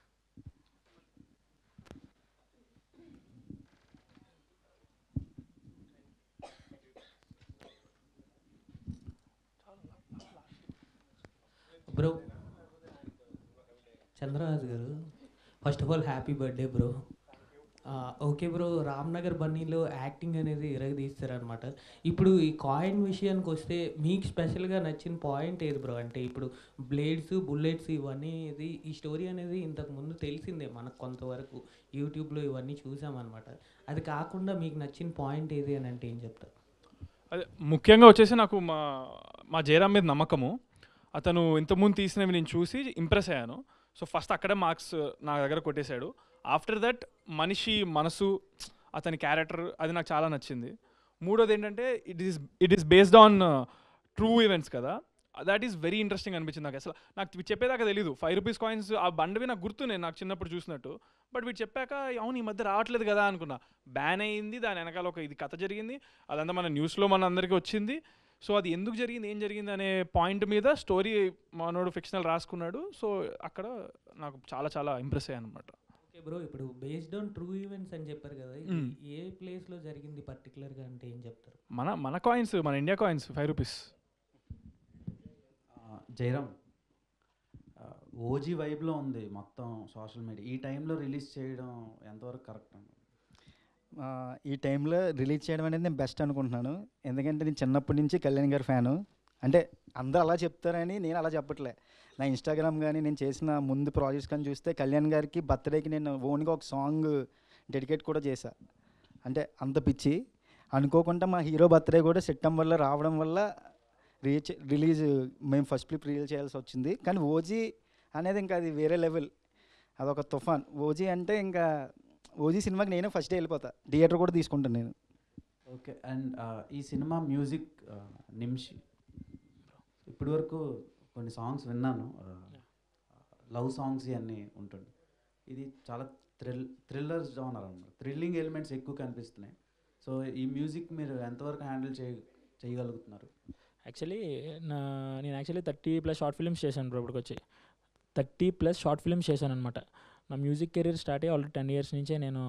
బ్రో చంద్రరాజ్ గారు, first of all happy birthday bro. Okay bro, Ramnagar బన్నీలో acting అనేది ఇరగదీస్తారనమాట. ఇప్పుడు ఈ కాయిన్ విషయానికి వస్తే మీకు స్పెషల్గా నచ్చిన పాయింట్ ఏది బ్రో? అంటే ఇప్పుడు బ్లేడ్స్, బుల్లెట్స్ ఇవన్నీ ఈ స్టోరీ అనేది ఇంతకు ముందు తెలిసిందే మనకు కొంతవరకు, యూట్యూబ్లో ఇవన్నీ చూసామన్నమాట. అది కాకుండా మీకు నచ్చిన పాయింట్ ఏది అని అంటే ఏం చెప్తారు?
అదే ముఖ్యంగా వచ్చేసి నాకు మా జయరామ్ మీద నమ్మకము. అతను ఇంతకుముందు తీసినవి నేను చూసి ఇంప్రెస్ అయ్యాను. సో ఫస్ట్ అక్కడే మార్క్స్ నా దగ్గర కొట్టేశాడు. ఆఫ్టర్ దట్ మనిషి మనసు అతని క్యారెక్టర్ అది నాకు చాలా నచ్చింది. మూడోది ఏంటంటే it is based on true events కదా, దాట్ ఈస్ వెరీ ఇంట్రెస్టింగ్ అనిపించింది నాకు. అసలు నాకు చెప్పేదాకా తెలీదు 5 రూపీస్ కాయిన్స్ ఆ బండవి నాకు గుర్తున్నాయి నాకు చిన్నప్పుడు చూసినట్టు. బట్ వీటి చెప్పాక అవును ఈ మధ్య రావట్లేదు కదా అనుకున్నా. బ్యాన్ అయ్యింది, దాని వెనకాల ఒక ఇది కథ జరిగింది, అదంతా మన న్యూస్లో మన అందరికీ వచ్చింది. సో అది ఎందుకు జరిగింది, ఏం జరిగింది అనే పాయింట్ మీద స్టోరీ మనోడు ఫిక్షనల్ రాసుకున్నాడు. సో అక్కడ నాకు చాలా చాలా ఇంప్రెస్ అయ్యాను అనమాట.
ఓకే బ్రో, ఇప్పుడు బేస్డ్ ఆన్ ట్రూ ఈవెంట్స్ అని చెప్పారు కదా, ఏ ప్లేస్లో జరిగింది పర్టికులర్గా అంటే ఏం చెప్తారు?
మన కాయిన్స్, మన India coins 5 rupees.
Jayaram, OG వైబ్లో ఉంది మొత్తం సోషల్ మీడియా. ఈ టైంలో రిలీజ్ చేయడం ఎంతవరకు కరెక్ట్ అండి?
ఈ టైంలో రిలీజ్ చేయడం అనేది నేను బెస్ట్ అనుకుంటున్నాను. ఎందుకంటే నేను చిన్నప్పటి నుంచి కళ్యాణ్ గారి ఫ్యాను. అంటే అందరూ అలా చెప్తారని నేను అలా చెప్పట్లే. నా ఇన్స్టాగ్రామ్ కానీ నేను చేసిన ముందు ప్రాజెక్ట్స్ కానీ చూస్తే కళ్యాణ్ గారికి బర్త్డేకి నేను ఓన్గా ఒక సాంగ్ డెడికేట్ కూడా చేశా. అంటే అంత పిచ్చి. అనుకోకుండా మా హీరో బర్త్డే కూడా సెప్టెంబర్లో రావడం వల్ల రిలీజ్ మేము ఫస్ట్ ఫ్లిప్ రిలీజ్ చేయాల్సి వచ్చింది. కానీ ఓజీ అనేది ఇంకా అది వేరే లెవెల్, అదొక తుఫాన్. ఓజీ అంటే ఇంకా ఓజీ సినిమాకి నేనే ఫస్ట్ డే వెళ్ళిపోతా, థియేటర్ కూడా తీసుకుంటాను నేను.
ఓకే. అండ్ ఈ సినిమా మ్యూజిక్ నిమ్షి, ఇప్పటి వరకు కొన్ని సాంగ్స్ విన్నాను, లవ్ సాంగ్స్ ఇవన్నీ ఉంటుంది. ఇది చాలా థ్రిల్లర్ జోనర్ అన్నమాట, థ్రిల్లింగ్ ఎలిమెంట్స్ ఎక్కువ కనిపిస్తున్నాయి. సో ఈ మ్యూజిక్ మీరు ఎంతవరకు హ్యాండిల్ చేయగలుగుతున్నారు?
యాక్చువల్లీ నేను 30+ షార్ట్ ఫిల్మ్స్ చేశాను బ్రో. ఇప్పటికి వచ్చి 30+ షార్ట్ ఫిల్మ్స్ చేశాను అనమాట. నా మ్యూజిక్ కెరీర్ స్టార్ట్ అయ్యి ఆల్రెడీ 10 ఇయర్స్ నుంచే నేను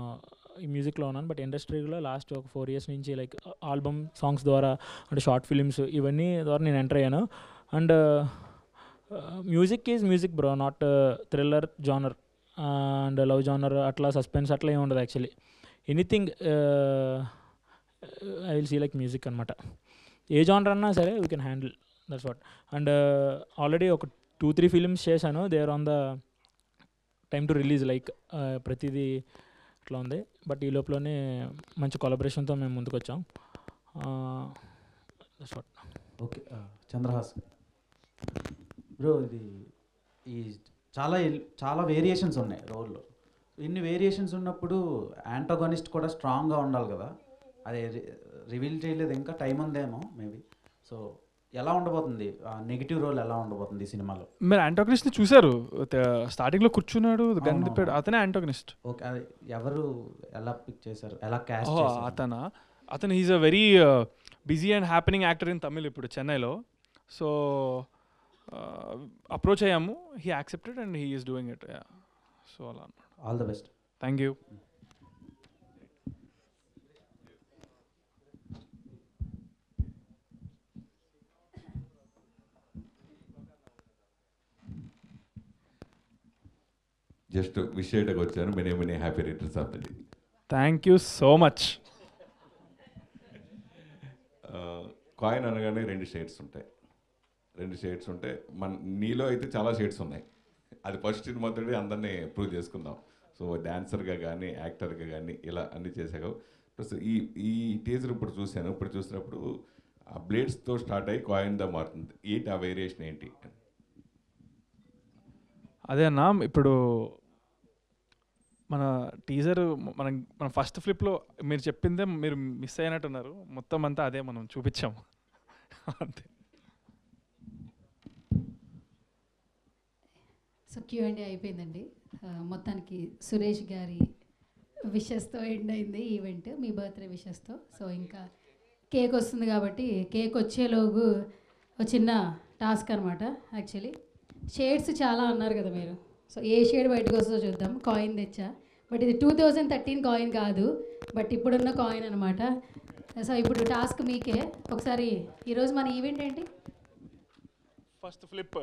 ఈ మ్యూజిక్లో ఉన్నాను. బట్ ఇండస్ట్రీలో లాస్ట్ ఒక 4 ఇయర్స్ నుంచి లైక్ ఆల్బమ్ సాంగ్స్ ద్వారా అంటే షార్ట్ ఫిల్మ్స్ ఇవన్నీ ద్వారా నేను ఎంటర్ అయ్యాను. And music is music bro, not thriller genre and love genre అట్లా సస్పెన్స్ అట్లా ఏమి ఉండదు. Actually anything I will see like music అనమాట. ఏ జానర్ అన్నా సరే we can handle, that's what. And already ఒక 2-3 ఫిలిమ్స్ చేశాను, they are on the time to release. Like ప్రతిదీ ఇట్లా ఉంది. బట్ ఈ లోపలనే మంచి కొలాబరేషన్తో మేము ముందుకు వచ్చాం. That's what.
Okay. Chandrahas bro, ఇది ఈ చాలా వేరియేషన్స్ ఉన్నాయి రోల్లో. ఇన్ని వేరియేషన్స్ ఉన్నప్పుడు యాంటోగనిస్ట్ కూడా స్ట్రాంగ్గా ఉండాలి కదా, అది రివీల్ చేయలేదు, ఇంకా టైం ఉందేమో మేబీ. సో ఎలా ఉండబోతుంది నెగిటివ్ రోల్, ఎలా ఉండబోతుంది ఈ సినిమాలో?
మీరు యాంటోగనిస్ట్ని చూశారు, స్టార్టింగ్లో కూర్చున్నాడు గన్ తిప్పాడు, అతనే యాంటోగనిస్ట్.
ఓకే. అది ఎవరు ఎలా పిక్ చేశారు, ఎలా క్యాస్ట్
చేశారు? అతను he's a very busy and happening actor in Tamil ఇప్పుడు చెన్నైలో. సో అప్రోచ్ అయ్యాము, he accepted and he is doing it. So అలా అన్నమాట.
All the best.
Thank you.
Just wish చేయడానికి వచ్చాను. Many happy returns of the day.
Thank you so much.
Coin అనగానే 2 shades ఉంటాయి. నీలో అయితే చాలా షేడ్స్ ఉన్నాయి. అది ఫస్ట్ మొదటి అందరినీ ప్రూవ్ చేసుకుందాం. సో డాన్సర్గా కానీ యాక్టర్గా కానీ ఇలా అన్నీ చేసావు. ప్లస్ ఈ టీజర్ ఇప్పుడు చూశాను. ఇప్పుడు చూసినప్పుడు ఆ బ్లేడ్స్తో స్టార్ట్ అయ్యి కాయిన్గా మారుతుంది. ఏంటి ఆ వేరియేషన్ ఏంటి?
అదే అన్న, ఇప్పుడు మన టీజర్ మన ఫస్ట్ ఫ్లిప్లో మీరు చెప్పిందే మీరు మిస్ అయినట్టున్నారు. మొత్తం అంతా అదే మనం చూపించాము అంతే.
సో Q&A అయిపోయిందండి. మొత్తానికి సురేష్ గారి విషెస్తో ఎండ్ అయింది ఈవెంట్, మీ బర్త్డే విషెస్తో. సో ఇంకా కేక్ వస్తుంది కాబట్టి కేక్ వచ్చేలోగు ఒక చిన్న టాస్క్ అనమాట. యాక్చువల్లీ షేడ్స్ చాలా అన్నారు కదా మీరు. సో ఏ షేడ్ బయటకు వస్తుందో చూద్దాం. కాయిన్ తెచ్చా, బట్ ఇది 2013 కాయిన్ కాదు, బట్ ఇప్పుడున్న కాయిన్ అనమాట. సో ఇప్పుడు టాస్క్ మీకే. ఒకసారి ఈరోజు మన ఈవెంట్ ఏంటి?
ఫస్ట్ ఫ్లిప్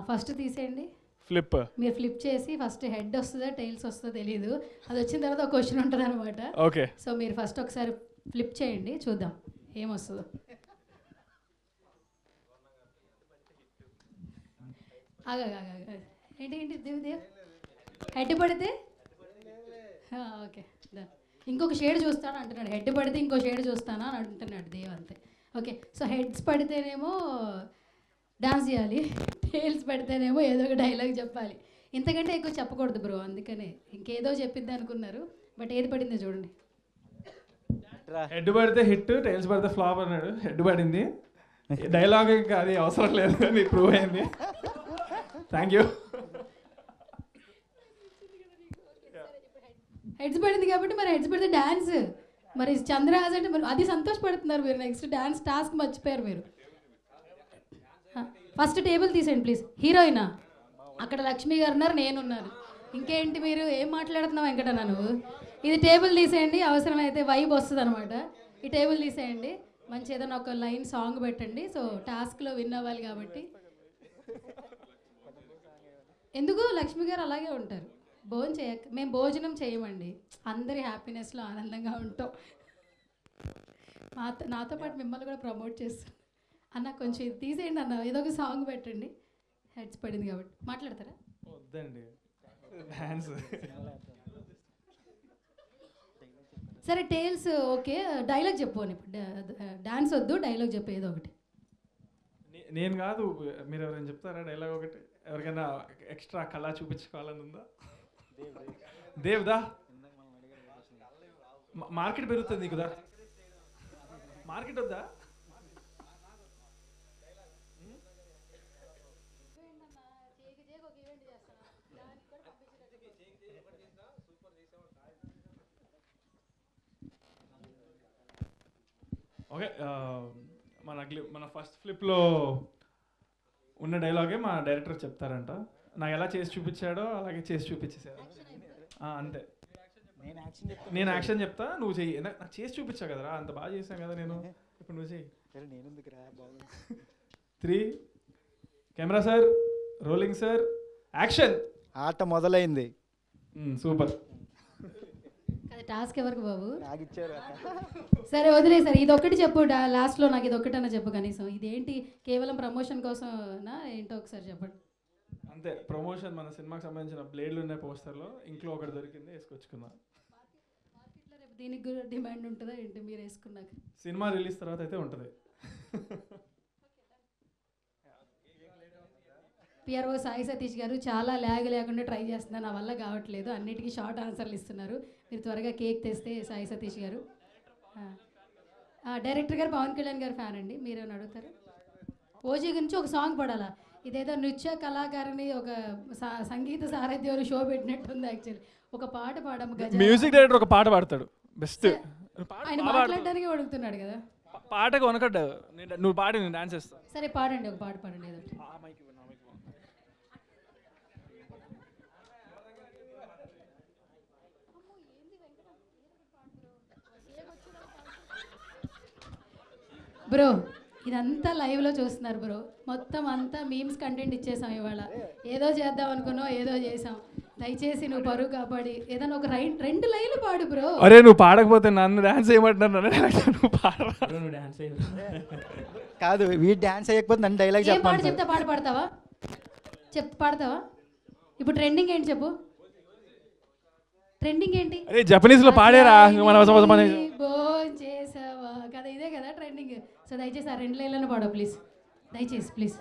ఫస్ట్ తీసేయండి.
ఫ్లిప్
మీరు ఫ్లిప్ చేసి ఫస్ట్ హెడ్ వస్తుందా టైల్స్ వస్తుందో తెలియదు, అది వచ్చిన తర్వాత ఒక క్వశ్చన్ ఉంటుంది అనమాట.
ఓకే. సో
మీరు ఫస్ట్ ఒకసారి ఫ్లిప్ చేయండి, చూద్దాం ఏమొస్తుందో. ఏంటి దేవ్ హెడ్ పడితే ఓకే డన్. ఇంకొక షేడ్ చూస్తాను అంటున్నాడు. హెడ్ పడితే ఇంకో షేడ్ చూస్తానా అని అంటున్నాడు దేవ్, అంతే. ఓకే. సో హెడ్స్ పడితేనేమో డాన్స్ చేయాలి, టైల్స్ పడితేనేమో ఏదో ఒక డైలాగ్ చెప్పాలి. ఇంతకంటే ఎక్కువ చెప్పకూడదు బ్రో, అందుకనే ఇంకేదో చెప్పింది అనుకున్నారు, బట్ ఏది పడిందో చూడండి.
హెడ్ పడితే హిట్, టైల్స్ పడితే ఫ్లాప్ అన్నాడు. హెడ్ పడింది, డైలాగ్ ఇంకా అది అవసరం లేదు అని ప్రూవ్ అయింది. Thank you.
హెడ్స్ పడింది కాబట్టి మరి హెడ్స్ పడితే డ్యాన్స్, మరి చంద్రహాస్ అంటే మరి అది సంతోషపడుతున్నారు మీరు. నెక్స్ట్ డ్యాన్స్ టాస్క్ మర్చిపోయారు మీరు. ఫస్ట్ టేబుల్ తీసేయండి ప్లీజ్. హీరోయినా అక్కడ లక్ష్మి గారు ఉన్నారు, నేనున్నారు, ఇంకేంటి మీరు ఏం మాట్లాడుతున్నావు వెంకటన్న నువ్వు? ఇది టేబుల్ తీసేయండి, అవసరమైతే వైబ్ వస్తుంది అనమాట. ఈ టేబుల్ తీసేయండి, మంచి ఏదైనా ఒక లైన్ సాంగ్ పెట్టండి. సో టాస్క్లో విన్ అవ్వాలి కాబట్టి. ఎందుకు లక్ష్మి గారు అలాగే ఉంటారు, మేము భోజనం చేయమండి, అందరి హ్యాపీనెస్లో ఆనందంగా ఉంటాం. నాతో పాటు మిమ్మల్ని కూడా ప్రమోట్ చేస్తాను. అన్న కొంచెం ఇది తీసేయండి అన్న, ఏదో ఒక సాంగ్ పెట్టండి. హెడ్స్ పడింది కాబట్టి మాట్లాడతారా?
వద్దండి డాన్స్.
సరే టేల్స్ ఓకే, డైలాగ్ చెప్పు అని. డాన్స్ వద్దు, డైలాగ్ చెప్పు ఏదో ఒకటి.
నేను కాదు, మీరు ఎవరైనా చెప్తారా డైలాగ్ ఒకటి? ఎవరికైనా ఎక్స్ట్రా కళ చూపించుకోవాలని ఉందా? దేవ్దా, మార్కెట్ పెరుగుతుంది నీకుదా? మార్కెట్ వద్దా? ఓకే, మన ఫస్ట్ ఫ్లిప్లో ఉన్న డైలాగే మా డైరెక్టర్ చెప్తారంట. నాకు ఎలా చేసి చూపించాడో అలాగే చేసి చూపించేసారు. అంతే, నేను యాక్షన్ చెప్తా, నువ్వు చెయ్యి. నాకు చేసి చూపించావు కదరా, అంత బాగా చేశాను కదా నేను, ఇప్పుడు నువ్వు చెయ్యి. 3 camera sir, rolling sir, action.
ఆట మొదలైంది.
సూపర్.
అది టాస్క్ ఎవరికి బాబు? సరే వదిలే సార్, ఇది ఒక్కటి చెప్పు లాస్ట్లో, నాకు ఇది ఒక్కటన్నా చెప్పు కనీసం. ఇదేంటి కేవలం ప్రమోషన్ కోసమనా ఏంటో ఒకసారి చెప్పండి.
అంతే, ప్రమోషన్. మన సినిమాకి సంబంధించిన బ్లేడ్లు ఉన్నాయి పోస్టర్లో, ఇంట్లో ఒకటి దొరికింది, వేసుకొచ్చుకున్నా.
మార్కెట్లో రేపు దీనికి కూడా డిమాండ్ ఉంటుందా ఏంటి మీరు వేసుకున్నాక?
సినిమా రిలీజ్ తర్వాత అయితే ఉంటుంది.
పిఆర్ఓ సాయి సతీష్ గారు చాలా ల్యాగ్ లేకుండా ట్రై చేస్తున్నారు, నా వల్ల కావట్లేదు, అన్నిటికీ షార్ట్ ఆన్సర్లు ఇస్తున్నారు. మీరు త్వరగా కేక్ తెస్తే. సాయి సతీష్ గారు డైరెక్టర్ గారు పవన్ కళ్యాణ్ గారు ఫ్యాన్ అండి, మీరేమైనా అడుగుతారు? ఓజీ గురించి ఒక సాంగ్ పాడాలా? ఇదేదో నృత్య కళాకారిని ఒక సంగీత సారథ్యం షో పెట్టినట్టుంది. యాక్చువల్లీ ఒక పాట పాడము.
మ్యూజిక్ డైరెక్టర్ ఒక పాట పాడతాడు, బెస్ట్.
ఆయన మాట్లాడడానికి అడుగుతున్నాడు కదా.
పాటకు వనకడ్డు, నువ్వు పాడి నేను డాన్స్ చేస్తాను.
సరే పాడండి, ఒక పాట పాడండి ఏదో. బ్రో ఇదంతా లైవ్లో చూస్తున్నారు బ్రో, మొత్తం అంతా మీమ్స్ కంటెంట్ ఇచ్చేసాం ఇవాళ. ఏదో చేద్దాం అనుకున్నావు, ఏదో చేసాం. దయచేసి నువ్వు పరువు కాపాడి ఏదైనా ఒక 2 లైన్లు పాడు బ్రో.
అరే నువ్వు పాడకపోతే నన్ను డాన్స్ చేయమంటున్నాను. నువ్వు
కాదు, వీడు డాన్స్ చేయకపోతే నన్ను డైలాగ్
చెప్పాలి. చెప్తా పాట పాడతావా? పాడతావా? ఇప్పుడు ట్రెండింగ్ ఏంటి చెప్పు, ట్రెండింగ్ ఏంటి?
అరే జపనీస్ లో పాడేరా
చేసావా కదా, ఇదే కదా ట్రెండింగ్. సో దయచేసి ఆ 2 లైన్లను పాడు ప్లీజ్, దయచేసి ప్లీజ్.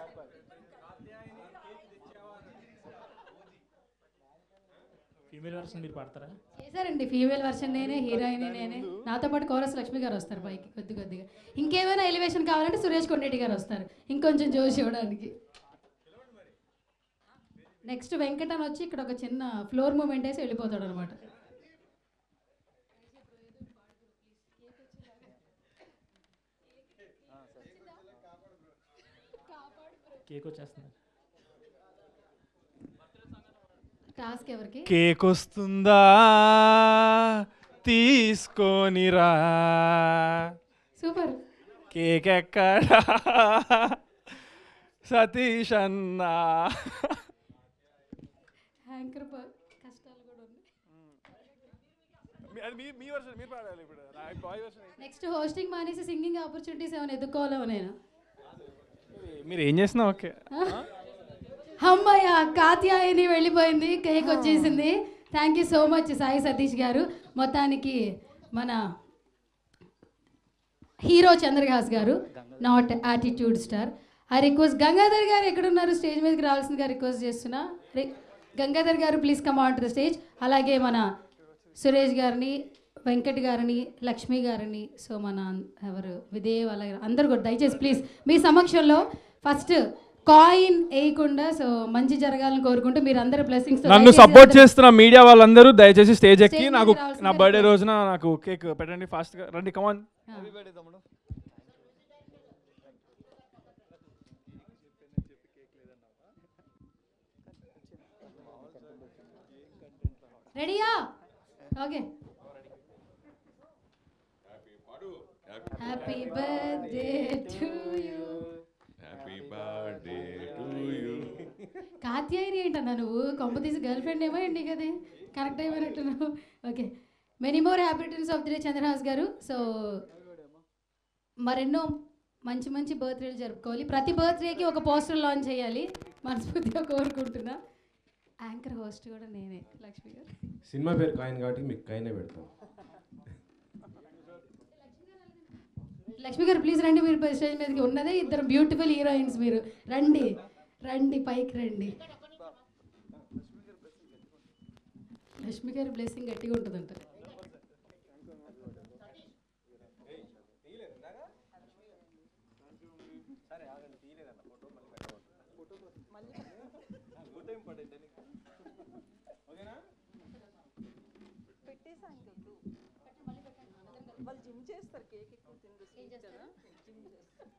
ఫీమేల్ వర్షన్ మీరు పాడతారా?
చేశారండి ఫీమేల్ వర్షన్ నేనే, హీరోయిన్ నేనే, నాతో పాటు కోరస్ లక్ష్మి గారు వస్తారు పైకి కొద్దిగా. ఇంకేమైనా ఎలివేషన్ కావాలంటే సురేష్ కొండరెడ్డి గారు వస్తారు ఇంకొంచెం జోష్ ఇవ్వడానికి. నెక్స్ట్ వెంకటన్ వచ్చి ఇక్కడ ఒక చిన్న ఫ్లోర్ మూమెంట్ వేసి వెళ్ళిపోతాడు అనమాట.
కేక్ వచ్చేస్తుంది.
టాస్క్ ఎవరికి?
కేక్ వస్తుందా తీసుకోనిరా.
సూపర్.
కేక్ ఎక్కడా సతీష్ అన్నా.
యాంకర్ కష్టాలు కూడా ఉన్నాయి. నెక్స్ట్ హోస్టింగ్ మానేసి సింగింగ్ ఆపర్చునిటీస్ ఏమైనా ఎదుర్కోవాలో నేను.
మీరు ఏం చేసినా ఓకే.
అమ్మయ్య కాత్యాయని వెళ్ళిపోయింది, కేక్ వచ్చేసింది. Thank you so much Sai Satish గారు. మొత్తానికి మన హీరో చంద్రహాస్ గారు, not attitude star. I request Gangadhar గారు ఎక్కడున్నారు, స్టేజ్ మీదకి రావాల్సిందిగా రిక్వెస్ట్ చేస్తున్నా. గంగాధర్ గారు please come on to the stage. అలాగే మన సురేష్ గారిని, వెంకట్ గారిని, లక్ష్మి గారిని, సో మన ఎవరు విజయ్ వాళ్ళ అందరూ కూడా దయచేసి ప్లీజ్ మీ సమక్షంలో ఫస్ట్ కాయిన్ వేయకుండా సో మంచి జరగాలని కోరుకుంటూ మీరు అందరు బ్లెస్సింగ్స్
నన్ను సపోర్ట్ చేస్తున్న మీడియా వాళ్ళందరూ దయచేసి స్టేజ్ ఎక్కి
Stage
నాకు
మీద రావాల్సిందిగా
నా బర్త్డే రోజున నాకు కేక్ పెట్టండి ఫాస్ట్గా రండి కమాన్.
రెడీయా? Okay. Happy birthday to you.
Happy birthday to you.
Katyayani ఏంటన్నా నువ్వు కొంప తీసి గర్ల్ ఫ్రెండ్ ఏమో అండి కదే కరెక్ట్ అయిపోయినట్టున్నావు. Okay, many more happy returns of the day Chandrahas గారు. సో మరెన్నో మంచి మంచి బర్త్డేలు జరుపుకోవాలి. ప్రతి బర్త్డేకి ఒక పోస్టర్ లాంచ్ చేయాలి మనస్ఫూర్తిగా కోరుకుంటున్నా. యాంకర్ హోస్ట్ కూడా నేనే, లక్ష్మి గారు.
సినిమా పేరు కాయిన్ కాబట్టి మీకు కాయినే పెడతాం.
లక్ష్మి గారు ప్లీజ్ రండి, మీరు స్టేజ్ మీదకి ఉన్నదే ఇద్దరు బ్యూటిఫుల్ హీరోయిన్స్, మీరు రండి రండి పైకి రండి. లక్ష్మి గారి బ్లెస్సింగ్ గట్టిగా ఉంటుందంట.
వాళ్ళు జిమ్ చేస్తారు, కేక్ ఎక్కువ తింటారు కదా, జిమ్ చేస్తారు.